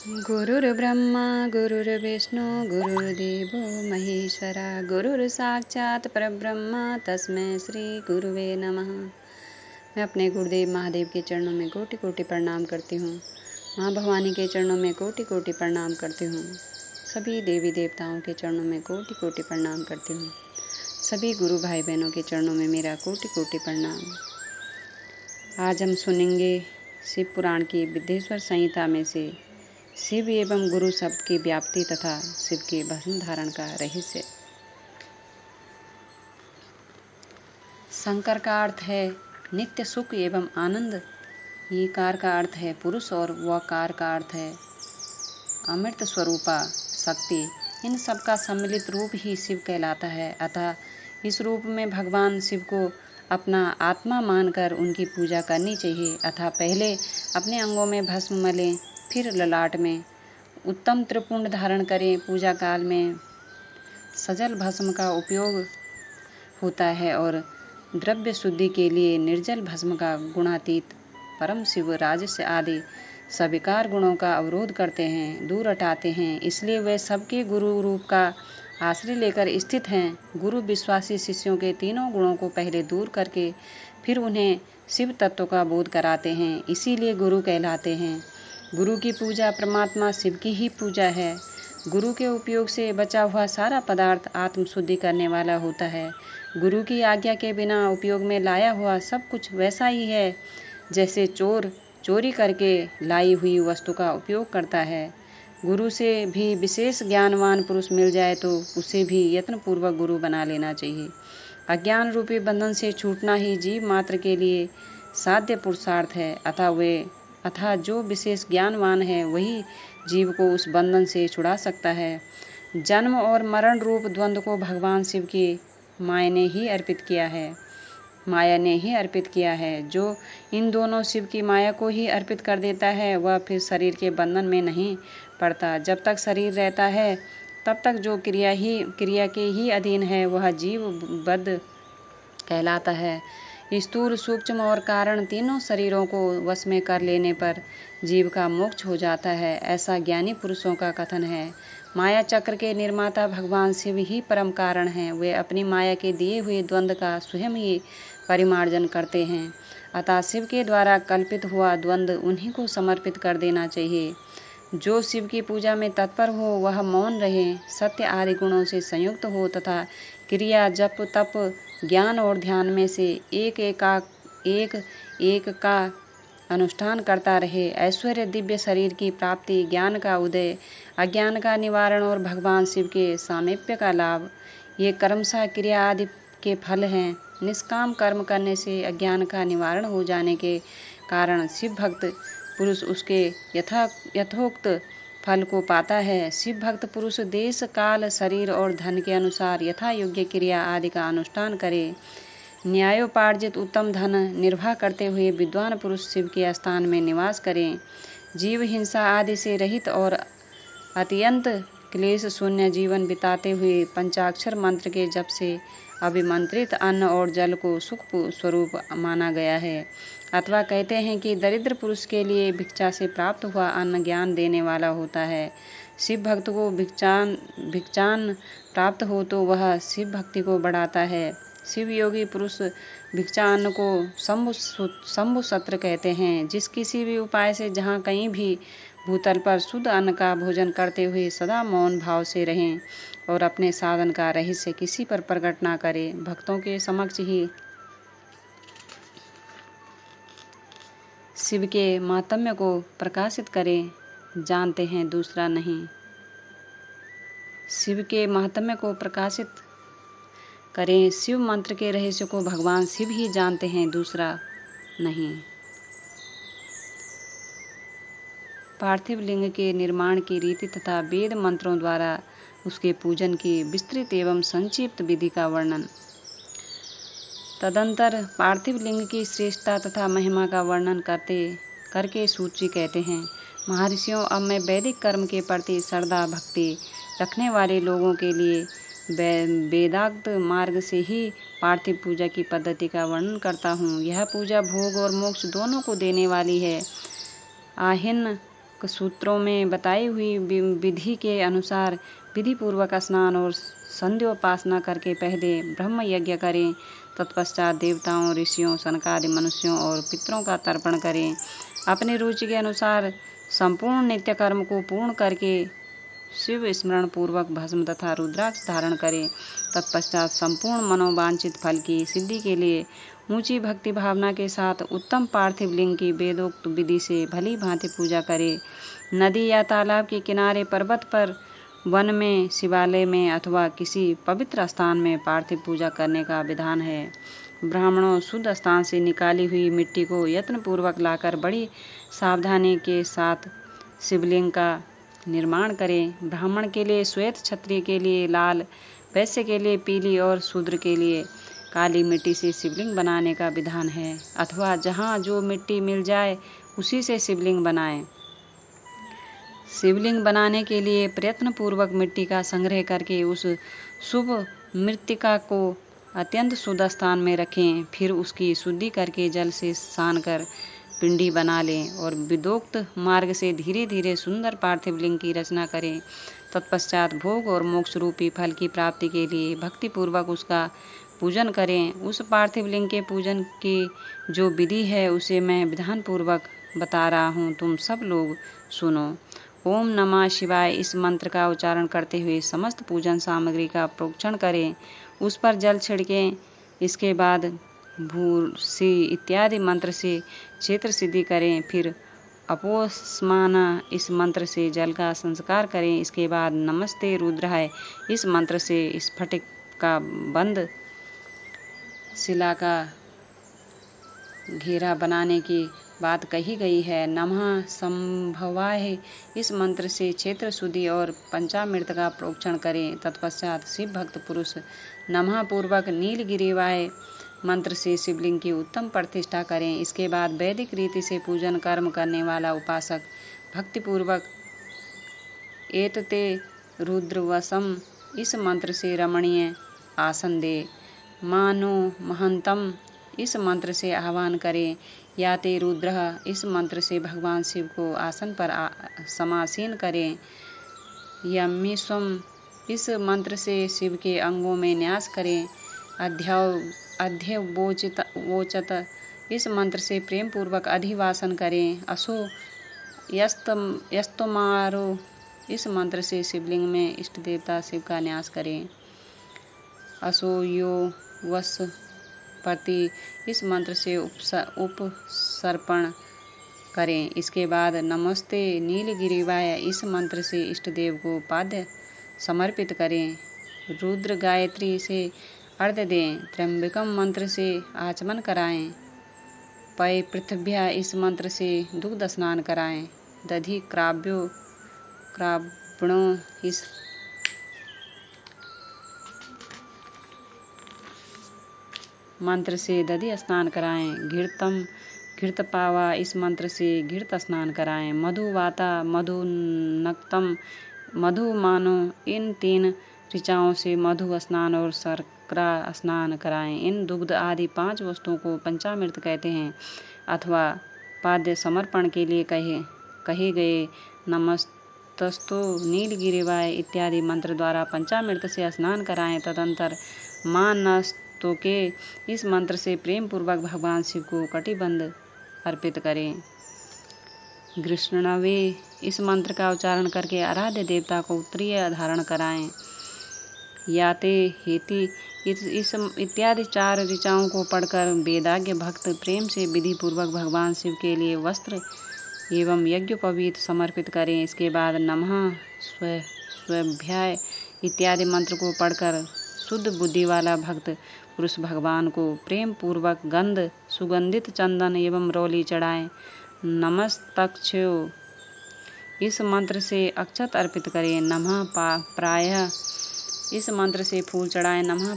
गुरुर्ब्रह्मा गुरुर्विष्णु गुरुर्देवो महेश्वरा गुरुर्साक्षात् परब्रह्म तस्मै श्री गुरुवे नमः। मैं अपने गुरुदेव महादेव के चरणों में कोटि कोटि प्रणाम करती हूँ। माँ भवानी के चरणों में कोटि कोटि प्रणाम करती हूँ। सभी देवी देवताओं के चरणों में कोटि कोटि प्रणाम करती हूँ। सभी गुरु भाई बहनों के चरणों में मेरा कोटि कोटि प्रणाम। आज हम सुनेंगे शिव पुराण की विद्येश्वर संहिता में से शिव एवं गुरु शब्द की व्याप्ति तथा शिव के भस्म धारण का रहस्य। शंकर का अर्थ है नित्य सुख एवं आनंद। ये कार का अर्थ है पुरुष और वकार का अर्थ है अमृत स्वरूपा शक्ति। इन सब का सम्मिलित रूप ही शिव कहलाता है। अतः इस रूप में भगवान शिव को अपना आत्मा मानकर उनकी पूजा करनी चाहिए। अतः पहले अपने अंगों में भस्म मलें, फिर ललाट में उत्तम त्रिपुंड धारण करें। पूजा काल में सजल भस्म का उपयोग होता है और द्रव्य शुद्धि के लिए निर्जल भस्म का गुणातीत परम शिव राजस्य आदि सविकार गुणों का अवरोध करते हैं, दूर हटाते हैं। इसलिए वे सबके गुरु रूप का आश्रय लेकर स्थित हैं। गुरु विश्वासी शिष्यों के तीनों गुणों को पहले दूर करके फिर उन्हें शिव तत्व का बोध कराते हैं, इसीलिए गुरु कहलाते हैं। गुरु की पूजा परमात्मा शिव की ही पूजा है। गुरु के उपयोग से बचा हुआ सारा पदार्थ आत्म शुद्धि करने वाला होता है। गुरु की आज्ञा के बिना उपयोग में लाया हुआ सब कुछ वैसा ही है जैसे चोर चोरी करके लाई हुई वस्तु का उपयोग करता है। गुरु से भी विशेष ज्ञानवान पुरुष मिल जाए तो उसे भी यत्नपूर्वक गुरु बना लेना चाहिए। अज्ञान रूपी बंधन से छूटना ही जीव मात्र के लिए साध्य पुरुषार्थ है। अतः जो विशेष ज्ञानवान है वही जीव को उस बंधन से छुड़ा सकता है। जन्म और मरण रूप द्वंद्व को भगवान शिव की माया ने ही अर्पित किया है। जो इन दोनों शिव की माया को ही अर्पित कर देता है वह फिर शरीर के बंधन में नहीं पड़ता। जब तक शरीर रहता है तब तक जो क्रिया के ही अधीन है वह जीव बद्ध कहलाता है। स्थूल, सूक्ष्म और कारण तीनों शरीरों को वश में कर लेने पर जीव का मोक्ष हो जाता है, ऐसा ज्ञानी पुरुषों का कथन है। माया चक्र के निर्माता भगवान शिव ही परम कारण हैं। वे अपनी माया के दिए हुए द्वंद्व का स्वयं ही परिमार्जन करते हैं। अतः शिव के द्वारा कल्पित हुआ द्वंद्व उन्हीं को समर्पित कर देना चाहिए। जो शिव की पूजा में तत्पर हो वह मौन रहे, सत्य आदि गुणों से संयुक्त हो तथा क्रिया, जप, तप, ज्ञान और ध्यान में से एक का अनुष्ठान करता रहे। ऐश्वर्य, दिव्य शरीर की प्राप्ति, ज्ञान का उदय, अज्ञान का निवारण और भगवान शिव के सामीप्य का लाभ, ये कर्मशः क्रिया आदि के फल हैं। निष्काम कर्म करने से अज्ञान का निवारण हो जाने के कारण शिव भक्त पुरुष उसके यथोक्त फल को पाता है। शिव भक्त पुरुष देश, काल, शरीर और धन के अनुसार यथा योग्य क्रिया आदि का अनुष्ठान करे। न्यायोपार्जित उत्तम धन निर्वाह करते हुए विद्वान पुरुष शिव के स्थान में निवास करें। जीव हिंसा आदि से रहित और अत्यंत क्लेश शून्य जीवन बिताते हुए पंचाक्षर मंत्र के जप से अभिमंत्रित अन्न और जल को सुख स्वरूप माना गया है। अथवा कहते हैं कि दरिद्र पुरुष के लिए भिक्षा से प्राप्त हुआ अन्न ज्ञान देने वाला होता है। शिव भक्त को भिक्षान प्राप्त हो तो वह शिव भक्ति को बढ़ाता है। शिव योगी पुरुष भिक्षा अन्न को शंभु सत्र कहते हैं। जिस किसी भी उपाय से जहाँ कहीं भी भूतल पर शुद्ध अन्न का भोजन करते हुए सदा मौन भाव से रहें और अपने साधन का रहस्य किसी पर प्रकट न करें, भक्तों के समक्ष ही शिव के माहात्म्य को प्रकाशित करें, जानते हैं दूसरा नहीं। शिव के माहात्म्य को प्रकाशित करें, शिव मंत्र के रहस्य को भगवान शिव ही जानते हैं, दूसरा नहीं। पार्थिव लिंग के निर्माण की रीति तथा वेद मंत्रों द्वारा उसके पूजन की विस्तृत एवं संक्षिप्त विधि का वर्णन। तदंतर पार्थिव लिंग की श्रेष्ठता तथा महिमा का वर्णन करके सूची कहते हैं। महर्षियों, अब मैं वैदिक कर्म के प्रति श्रद्धा भक्ति रखने वाले लोगों के लिए वेदांत मार्ग से ही पार्थिव पूजा की पद्धति का वर्णन करता हूँ। यह पूजा भोग और मोक्ष दोनों को देने वाली है। आहिन सूत्रों में बताई हुई विधि के अनुसार विधि पूर्वक स्नान और संध्योपासना करके पहले ब्रह्म यज्ञ करें। तत्पश्चात देवताओं, ऋषियों, सनकादि मनुष्यों और पितरों का तर्पण करें। अपनी रुचि के अनुसार संपूर्ण नित्य कर्म को पूर्ण करके शिव स्मरण पूर्वक भस्म तथा रुद्राक्ष धारण करें। तत्पश्चात संपूर्ण मनोवांछित फल की सिद्धि के लिए ऊंची भक्ति भावना के साथ उत्तम पार्थिव लिंग की वेदोक्त विधि से भली भांति पूजा करें। नदी या तालाब के किनारे, पर्वत पर, वन में, शिवालय में अथवा किसी पवित्र स्थान में पार्थिव पूजा करने का विधान है। ब्राह्मणों शुद्ध स्थान से निकाली हुई मिट्टी को यत्नपूर्वक लाकर बड़ी सावधानी के साथ शिवलिंग का निर्माण करें। ब्राह्मण के लिए श्वेत, क्षत्रिय के लिए लाल, वैश्य के लिए पीली और शूद्र के लिए काली मिट्टी से शिवलिंग बनाने का विधान है, अथवा जहाँ जो मिट्टी मिल जाए उसी से शिवलिंग बनाएं। शिवलिंग बनाने के लिए प्रयत्नपूर्वक मिट्टी का संग्रह करके उस शुभ मृत्तिका को अत्यंत शुद्ध स्थान में रखें। फिर उसकी शुद्धि करके जल से सान कर पिंडी बना लें और विदोक्त मार्ग से धीरे धीरे सुंदर पार्थिव लिंग की रचना करें। तत्पश्चात भोग और मोक्ष रूपी फल की प्राप्ति के लिए भक्तिपूर्वक उसका पूजन करें। उस पार्थिव लिंग के पूजन की जो विधि है उसे मैं विधानपूर्वक बता रहा हूँ, तुम सब लोग सुनो। ओम नमः शिवाय इस मंत्र का उच्चारण करते हुए समस्त पूजन सामग्री का प्रोक्षण करें, उस पर जल छिड़कें। इसके बाद भूर्सी इत्यादि मंत्र से क्षेत्र सिद्धि करें। फिर अपोस्माना इस मंत्र से जल का संस्कार करें। इसके बाद नमस्ते रुद्राय इस मंत्र से स्फटिक का बंद शिला का घेरा बनाने की बात कही गई है। नमः संभवाय इस मंत्र से क्षेत्र शुद्धि और पंचामृत का प्रोक्षण करें। तत्पश्चात शिव भक्त पुरुष नमः पूर्वक नीलगिरिवाय मंत्र से शिवलिंग की उत्तम प्रतिष्ठा करें। इसके बाद वैदिक रीति से पूजन कर्म करने वाला उपासक भक्तिपूर्वक एतते रुद्रवसम इस मंत्र से रमणीय आसन दे। मानो महंतम इस मंत्र से आह्वान करें। याते रुद्रः इस मंत्र से भगवान शिव को आसन पर समासीन करें। यम्मीस्वम इस मंत्र से शिव के अंगों में न्यास करें। अध्यवोचत इस मंत्र से प्रेम पूर्वक अधिवासन करें। असो यस्तमारो इस मंत्र से शिवलिंग में इष्ट देवता शिव का न्यास करें। असोयो वस प्रति इस मंत्र से उपसर्पण करें। इसके बाद नमस्ते नीलगिरिवाय इस मंत्र से इष्ट देव को पाद्य समर्पित करें। रुद्र गायत्री से अर्घ्य दें। त्र्यंबकम मंत्र से आचमन कराएं। पय पृथ्व्या इस मंत्र से दुग्ध स्नान कराएं। दधि क्रावणो इस मंत्र से दधि स्नान कराएं। घृतपावा इस मंत्र से घृत स्नान कराएं। मधुवाता, मधुनक्तम, मधुमानो इन 3 ऋचाओं से मधु स्नान और शर्करा स्नान कराएं। इन दुग्ध आदि 5 वस्तुओं को पंचामृत कहते हैं, अथवा पाद्य समर्पण के लिए कहे गए नमस्तस्तो नीलगिरिवाय इत्यादि मंत्र द्वारा पंचामृत से स्नान कराएं। तदंतर मानस्तो के इस मंत्र से प्रेम पूर्वक भगवान शिव को कटिबंध अर्पित करें। कृष्णवे इस मंत्र का उच्चारण करके आराध्य देवता को उत्तरीय धारण कराएं। याते हेति इस इत्यादि 4 ऋचाओं को पढ़कर वेदाज्ञ भक्त प्रेम से विधि पूर्वक भगवान शिव के लिए वस्त्र एवं यज्ञोपवीत समर्पित करें। इसके बाद नमः स्वभ्याय इत्यादि मंत्र को पढ़कर शुद्ध बुद्धि वाला भक्त पुरुष भगवान को प्रेम पूर्वक गंध, सुगंधित चंदन एवं रौली चढ़ाएं। नमस्तक्षो इस मंत्र से अक्षत अर्पित करें। नमः प्रायः इस मंत्र से फूल चढ़ाएं। नमः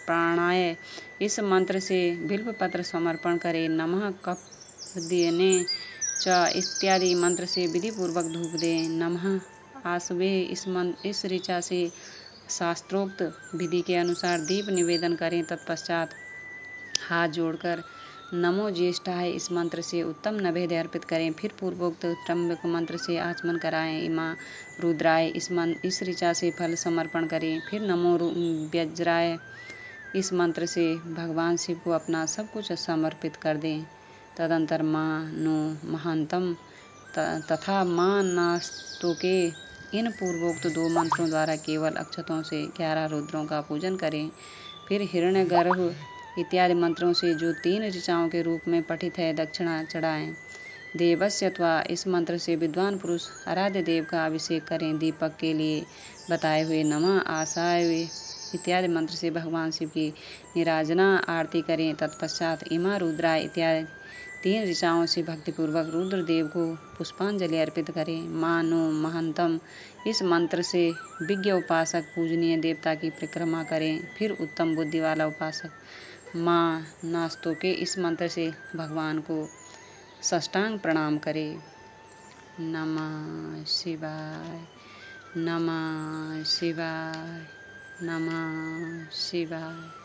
प्राणाय इस मंत्र से बिल्व पत्र समर्पण करें। नमः कपदने च इत्यादि मंत्र से विधि पूर्वक धूप दें। नमः आसवे इस ऋचा से शास्त्रोक्त विधि के अनुसार दीप निवेदन करें। तत्पश्चात हाथ जोड़कर नमो ज्येष्ठाय इस मंत्र से उत्तम नैवेद्य अर्पित करें। फिर पूर्वोक्त त्र्यंबक मंत्र से आचमन कराएं। इमा रुद्राय इस ऋचा से फल समर्पण करें। फिर नमो व्यज्राय इस मंत्र से भगवान शिव को अपना सब कुछ समर्पित कर दें। तदंतर माँ नो महांतम तथा माँ नास्तोके इन पूर्वोक्त 2 मंत्रों द्वारा केवल अक्षतों से 11 रुद्रों का पूजन करें। फिर हिरण्यगर्भ इत्यादि मंत्रों से जो 3 ऋचाओं के रूप में पठित है दक्षिणा चढ़ाएं। देवस्य अथवा इस मंत्र से विद्वान पुरुष आराध्य देव का अभिषेक करें। दीपक के लिए बताए हुए नमः आशाय इत्यादि मंत्र से भगवान शिव की निराजना आरती करें। तत्पश्चात इमा रुद्रा इत्यादि 3 ऋचाओं से भक्तिपूर्वक रुद्रदेव को पुष्पांजलि अर्पित करें। मानो महंतम इस मंत्र से विज्ञ उपासक पूजनीय देवता की परिक्रमा करें। फिर उत्तम बुद्धि वाला उपासक माँ नास्तों के इस मंत्र से भगवान को साष्टांग प्रणाम करें। नमः शिवाय, नमः शिवाय, नमः शिवाय।